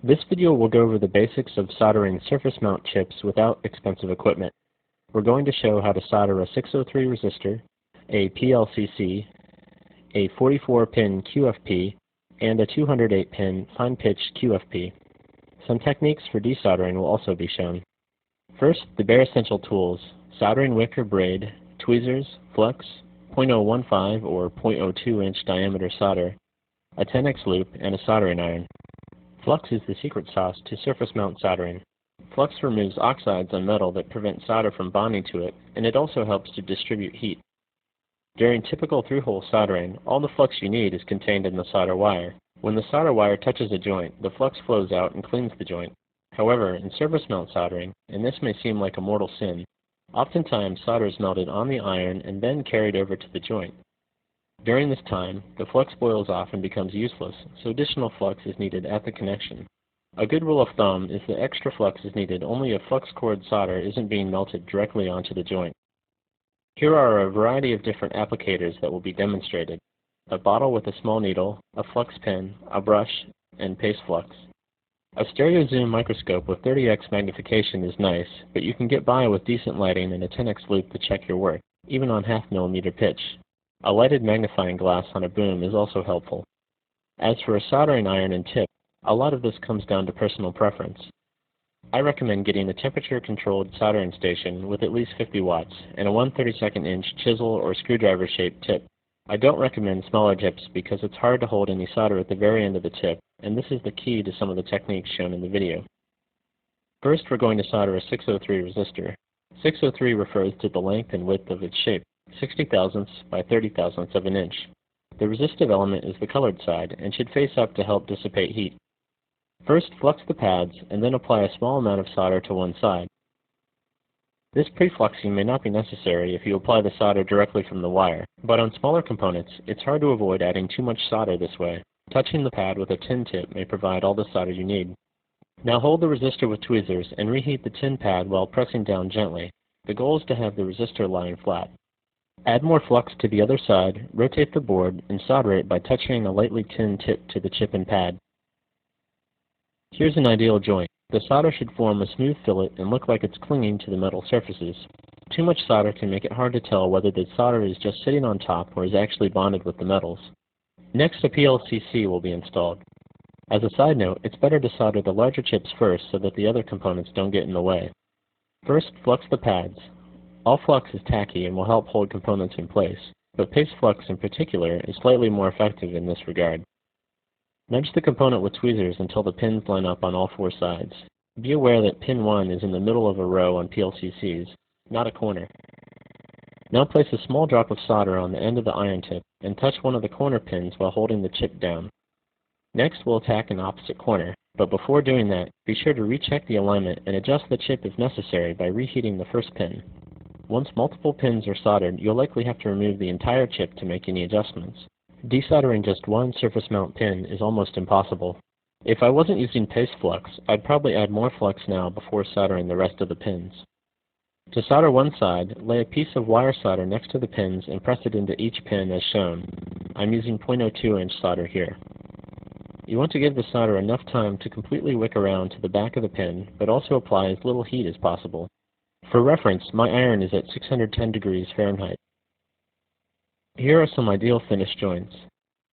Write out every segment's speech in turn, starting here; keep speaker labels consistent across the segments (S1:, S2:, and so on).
S1: This video will go over the basics of soldering surface mount chips without expensive equipment. We're going to show how to solder a 603 resistor, a PLCC, a 44-pin QFP, and a 208-pin fine-pitch QFP. Some techniques for desoldering will also be shown. First, the bare essential tools: soldering wick or braid, tweezers, flux, .015 or .02 inch diameter solder, a 10x loop, and a soldering iron. Flux is the secret sauce to surface mount soldering. Flux removes oxides on metal that prevent solder from bonding to it, and it also helps to distribute heat. During typical through-hole soldering, all the flux you need is contained in the solder wire. When the solder wire touches a joint, the flux flows out and cleans the joint. However, in surface mount soldering, and this may seem like a mortal sin, oftentimes solder is melted on the iron and then carried over to the joint. During this time, the flux boils off and becomes useless, so additional flux is needed at the connection. A good rule of thumb is that extra flux is needed only if flux cord solder isn't being melted directly onto the joint. Here are a variety of different applicators that will be demonstrated: a bottle with a small needle, a flux pen, a brush, and paste flux. A stereo zoom microscope with 30x magnification is nice, but you can get by with decent lighting and a 10x loop to check your work, even on 0.5 mm pitch. A lighted magnifying glass on a boom is also helpful. As for a soldering iron and tip, a lot of this comes down to personal preference. I recommend getting a temperature-controlled soldering station with at least 50 watts and a 1/32 inch chisel or screwdriver-shaped tip. I don't recommend smaller tips because it's hard to hold any solder at the very end of the tip, and this is the key to some of the techniques shown in the video. First, we're going to solder a 603 resistor. 603 refers to the length and width of its shape, 60 thousandths by 30 thousandths of an inch. The resistive element is the colored side and should face up to help dissipate heat. First, flux the pads and then apply a small amount of solder to one side. This pre-fluxing may not be necessary if you apply the solder directly from the wire, but on smaller components, it's hard to avoid adding too much solder this way. Touching the pad with a tin tip may provide all the solder you need. Now hold the resistor with tweezers and reheat the tin pad while pressing down gently. The goal is to have the resistor lying flat. Add more flux to the other side, rotate the board, and solder it by touching a lightly tinned tip to the chip and pad. Here's an ideal joint. The solder should form a smooth fillet and look like it's clinging to the metal surfaces. Too much solder can make it hard to tell whether the solder is just sitting on top or is actually bonded with the metals. Next, a PLCC will be installed. As a side note, it's better to solder the larger chips first so that the other components don't get in the way. First, flux the pads. All flux is tacky and will help hold components in place, but paste flux in particular is slightly more effective in this regard. Nudge the component with tweezers until the pins line up on all four sides. Be aware that pin 1 is in the middle of a row on PLCCs, not a corner. Now place a small drop of solder on the end of the iron tip and touch one of the corner pins while holding the chip down. Next, we'll attack an opposite corner, but before doing that, be sure to recheck the alignment and adjust the chip if necessary by reheating the first pin. Once multiple pins are soldered, you'll likely have to remove the entire chip to make any adjustments. Desoldering just one surface mount pin is almost impossible. If I wasn't using paste flux, I'd probably add more flux now before soldering the rest of the pins. To solder one side, lay a piece of wire solder next to the pins and press it into each pin as shown. I'm using .02 inch solder here. You want to give the solder enough time to completely wick around to the back of the pin, but also apply as little heat as possible. For reference, my iron is at 610 degrees Fahrenheit. Here are some ideal finished joints.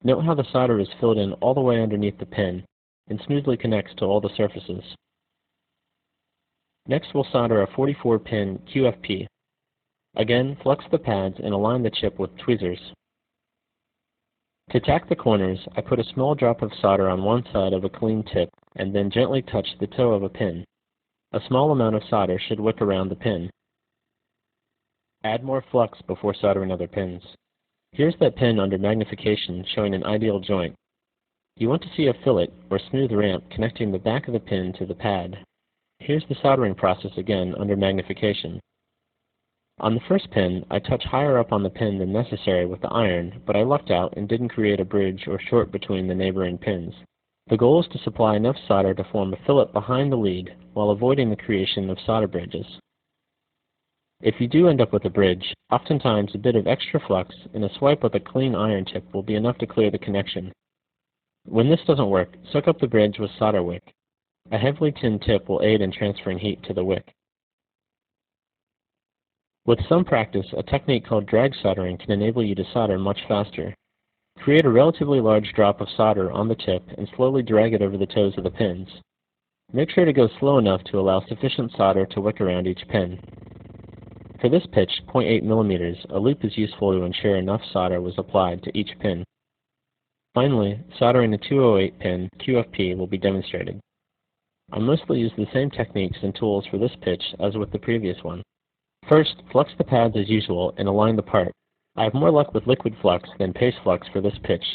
S1: Note how the solder is filled in all the way underneath the pin and smoothly connects to all the surfaces. Next, we'll solder a 44-pin QFP. Again, flux the pads and align the chip with tweezers. To tack the corners, I put a small drop of solder on one side of a clean tip and then gently touch the toe of a pin. A small amount of solder should wick around the pin. Add more flux before soldering other pins. Here's that pin under magnification showing an ideal joint. You want to see a fillet or smooth ramp connecting the back of the pin to the pad. Here's the soldering process again under magnification. On the first pin, I touch higher up on the pin than necessary with the iron, but I lucked out and didn't create a bridge or short between the neighboring pins. The goal is to supply enough solder to form a fillet behind the lead while avoiding the creation of solder bridges. If you do end up with a bridge, oftentimes a bit of extra flux and a swipe with a clean iron tip will be enough to clear the connection. When this doesn't work, soak up the bridge with solder wick. A heavily tinned tip will aid in transferring heat to the wick. With some practice, a technique called drag soldering can enable you to solder much faster. Create a relatively large drop of solder on the tip and slowly drag it over the toes of the pins. Make sure to go slow enough to allow sufficient solder to wick around each pin. For this pitch, 0.8 mm, a loop is useful to ensure enough solder was applied to each pin. Finally, soldering the 208 pin QFP will be demonstrated. I mostly use the same techniques and tools for this pitch as with the previous one. First, flux the pads as usual and align the part. I have more luck with liquid flux than paste flux for this pitch.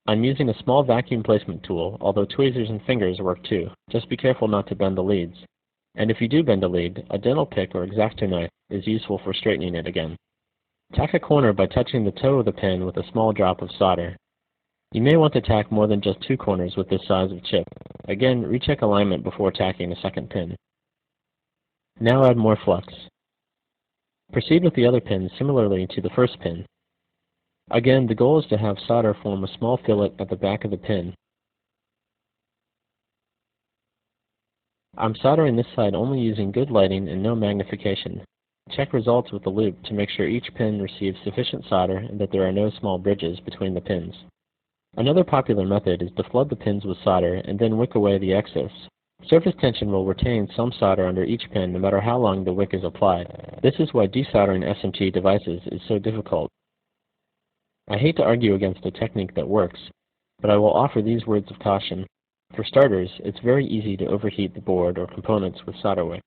S1: I'm using a small vacuum placement tool, although tweezers and fingers work too. Just be careful not to bend the leads. And if you do bend a lead, a dental pick or X-Acto knife is useful for straightening it again. Tack a corner by touching the toe of the pin with a small drop of solder. You may want to tack more than just 2 corners with this size of chip. Again, recheck alignment before tacking a second pin. Now add more flux. Proceed with the other pins similarly to the first pin. Again, the goal is to have solder form a small fillet at the back of the pin. I'm soldering this side only using good lighting and no magnification. Check results with the loupe to make sure each pin receives sufficient solder and that there are no small bridges between the pins. Another popular method is to flood the pins with solder and then wick away the excess. Surface tension will retain some solder under each pin no matter how long the wick is applied. This is why desoldering SMT devices is so difficult. I hate to argue against a technique that works, but I will offer these words of caution. For starters, it's very easy to overheat the board or components with solder wick.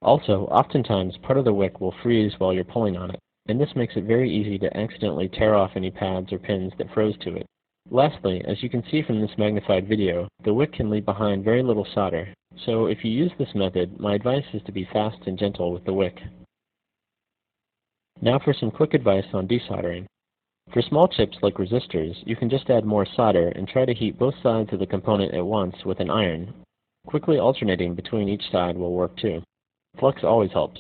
S1: Also, oftentimes part of the wick will freeze while you're pulling on it, and this makes it very easy to accidentally tear off any pads or pins that froze to it. Lastly, as you can see from this magnified video, the wick can leave behind very little solder, so if you use this method, my advice is to be fast and gentle with the wick. Now for some quick advice on desoldering. For small chips like resistors, you can just add more solder and try to heat both sides of the component at once with an iron. Quickly alternating between each side will work too. Flux always helps.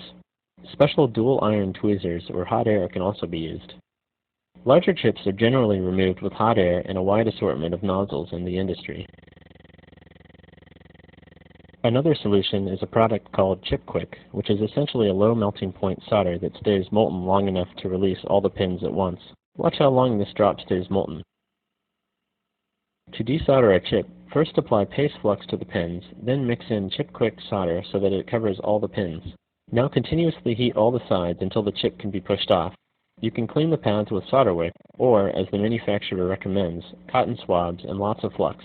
S1: Special dual iron tweezers or hot air can also be used. Larger chips are generally removed with hot air and a wide assortment of nozzles in the industry. Another solution is a product called Chip Quick, which is essentially a low melting point solder that stays molten long enough to release all the pins at once. Watch how long this drop stays molten. To desolder a chip, first apply paste flux to the pins, then mix in Chip Quick solder so that it covers all the pins. Now continuously heat all the sides until the chip can be pushed off. You can clean the pads with solder wick, or, as the manufacturer recommends, cotton swabs and lots of flux.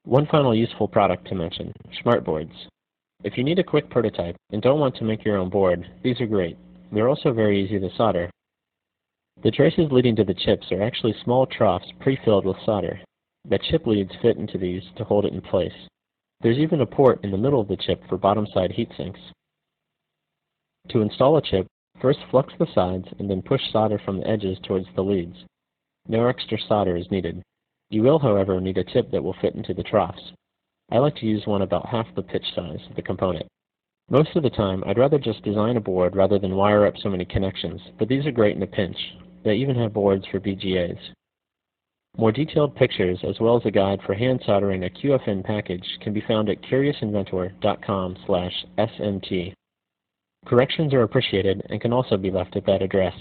S1: One final useful product to mention, smartboards. If you need a quick prototype and don't want to make your own board, these are great. They're also very easy to solder. The traces leading to the chips are actually small troughs pre-filled with solder. The chip leads fit into these to hold it in place. There's even a port in the middle of the chip for bottom-side heat sinks. To install a chip, first flux the sides and then push solder from the edges towards the leads. No extra solder is needed. You will, however, need a tip that will fit into the troughs. I like to use one about half the pitch size of the component. Most of the time, I'd rather just design a board rather than wire up so many connections, but these are great in a pinch. They even have boards for BGAs. More detailed pictures, as well as a guide for hand soldering a QFN package, can be found at curiousinventor.com/SMT. Corrections are appreciated and can also be left at that address.